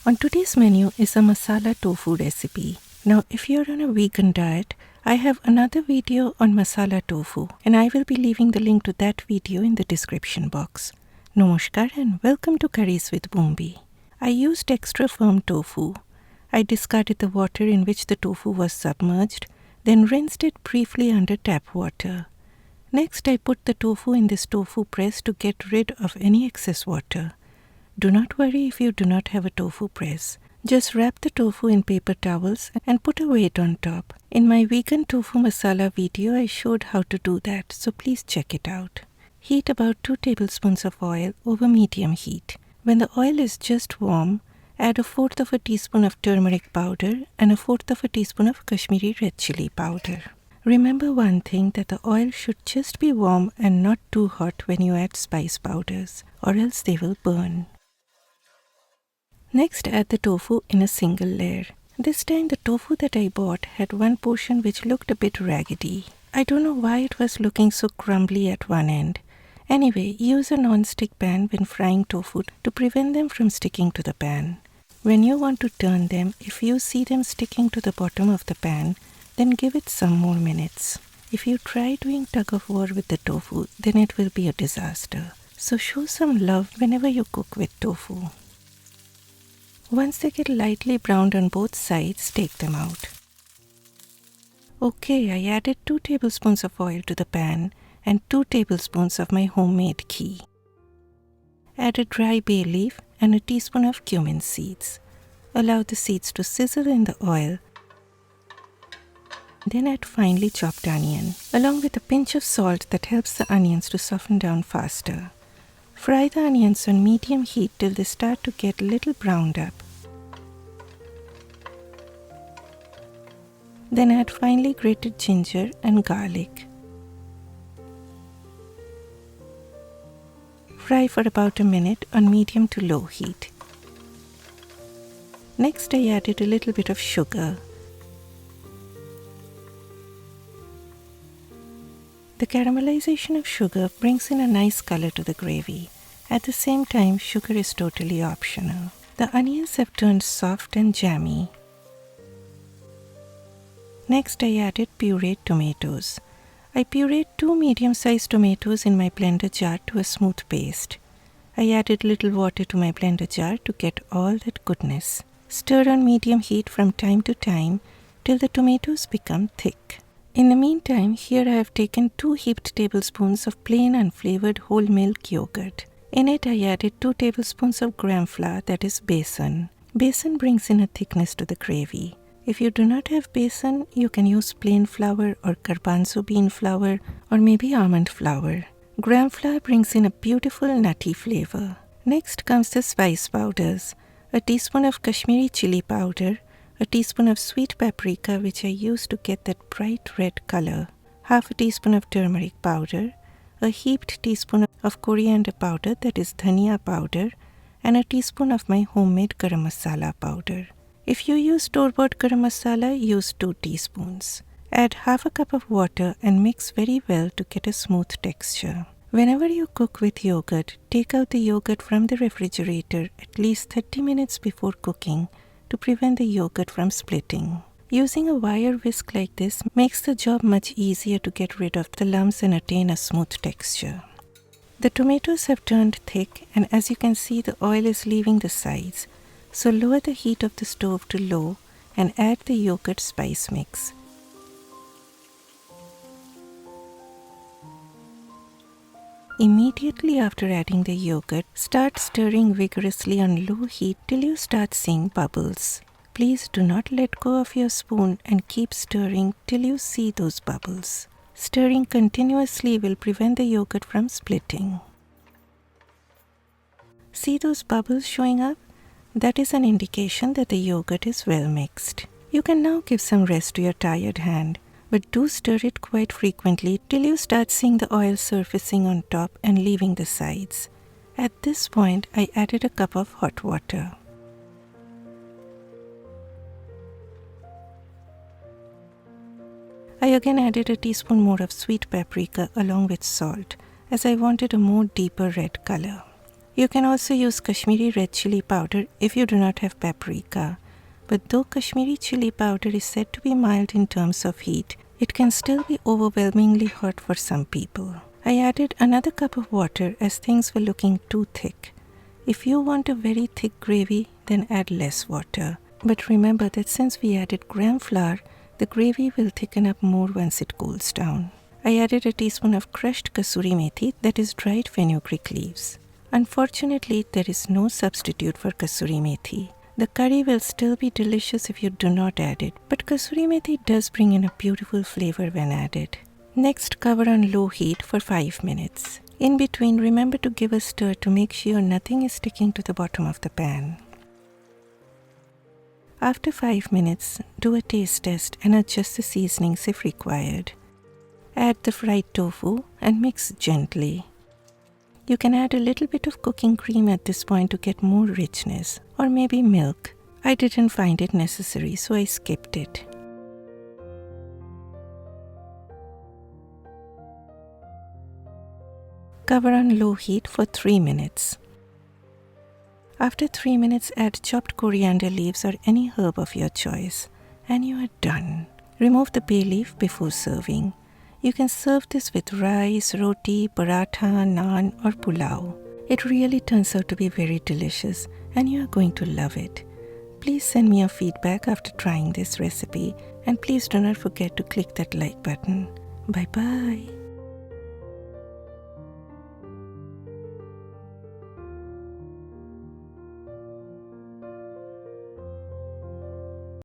On today's menu is a masala tofu recipe. Now, if you're on a vegan diet, I have another video on masala tofu, and I will be leaving the link to that video in the description box. Namaskar and welcome to Curries with Bumbi. I used extra firm tofu. I discarded the water in which the tofu was submerged, then rinsed it briefly under tap water. Next, I put the tofu in this tofu press to get rid of any excess water. Do not worry if you do not have a tofu press. Just wrap the tofu in paper towels and put a weight on top. In my vegan tofu masala video, I showed how to do that, so please check it out. Heat about 2 tablespoons of oil over medium heat. When the oil is just warm, add 1/4 of a teaspoon of turmeric powder and 1/4 of a teaspoon of Kashmiri red chili powder. Remember one thing, that the oil should just be warm and not too hot when you add spice powders, or else they will burn. Next, add the tofu in a single layer. This time the tofu that I bought had one portion which looked a bit raggedy. I don't know why it was looking so crumbly at one end. Anyway, use a non-stick pan when frying tofu to prevent them from sticking to the pan. When you want to turn them, if you see them sticking to the bottom of the pan, then give it some more minutes. If you try doing tug of war with the tofu, then it will be a disaster. So show some love whenever you cook with tofu. Once they get lightly browned on both sides, take them out. Okay, I added 2 tablespoons of oil to the pan and 2 tablespoons of my homemade ghee. Add a dry bay leaf and a teaspoon of cumin seeds. Allow the seeds to sizzle in the oil. Then add finely chopped onion, along with a pinch of salt that helps the onions to soften down faster. Fry the onions on medium heat till they start to get a little browned up. Then add finely grated ginger and garlic. Fry for about a minute on medium to low heat. Next, I added a little bit of sugar. The caramelization of sugar brings in a nice color to the gravy. At the same time, sugar is totally optional. The onions have turned soft and jammy. Next, I added pureed tomatoes. I pureed 2 medium-sized tomatoes in my blender jar to a smooth paste. I added little water to my blender jar to get all that goodness. Stir on medium heat from time to time till the tomatoes become thick. In the meantime, here I have taken 2 heaped tablespoons of plain unflavored whole milk yogurt. In it, I added 2 tablespoons of gram flour, that is besan. Besan brings in a thickness to the gravy. If you do not have besan, you can use plain flour or garbanzo bean flour or maybe almond flour. Gram flour brings in a beautiful nutty flavor. Next comes the spice powders. A teaspoon of Kashmiri chili powder, a teaspoon of sweet paprika, which I use to get that bright red color, half a teaspoon of turmeric powder, a heaped teaspoon of coriander powder, that is dhania powder, and a teaspoon of my homemade garam masala powder. If you use store-bought garam masala, use 2 teaspoons. Add half a cup of water and mix very well to get a smooth texture. Whenever you cook with yogurt, take out the yogurt from the refrigerator at least 30 minutes before cooking to prevent the yogurt from splitting. Using a wire whisk like this makes the job much easier to get rid of the lumps and attain a smooth texture. The tomatoes have turned thick, and as you can see, the oil is leaving the sides. So lower the heat of the stove to low and add the yogurt spice mix. Immediately after adding the yogurt, start stirring vigorously on low heat till you start seeing bubbles. Please do not let go of your spoon and keep stirring till you see those bubbles. Stirring continuously will prevent the yogurt from splitting. See those bubbles showing up? That is an indication that the yogurt is well mixed. You can now give some rest to your tired hand, but do stir it quite frequently till you start seeing the oil surfacing on top and leaving the sides. At this point, I added a cup of hot water. I again added a teaspoon more of sweet paprika along with salt, as I wanted a more deeper red color. You can also use Kashmiri red chili powder if you do not have paprika. But though Kashmiri chili powder is said to be mild in terms of heat, it can still be overwhelmingly hot for some people. I added another cup of water as things were looking too thick. If you want a very thick gravy, then add less water. But remember that since we added gram flour, the gravy will thicken up more once it cools down. I added a teaspoon of crushed kasuri methi, that is dried fenugreek leaves. Unfortunately, there is no substitute for kasuri methi. The curry will still be delicious if you do not add it, but kasuri methi does bring in a beautiful flavor when added. Next, cover on low heat for 5 minutes. In between, remember to give a stir to make sure nothing is sticking to the bottom of the pan. After 5 minutes, do a taste test and adjust the seasonings if required. Add the fried tofu and mix gently. You can add a little bit of cooking cream at this point to get more richness, or maybe milk. I didn't find it necessary, so I skipped it. Cover on low heat for 3 minutes. After 3 minutes, add chopped coriander leaves or any herb of your choice, and you are done. Remove the bay leaf before serving. You can serve this with rice, roti, paratha, naan, or pulao. It really turns out to be very delicious, and you are going to love it. Please send me your feedback after trying this recipe, and please do not forget to click that like button. Bye bye.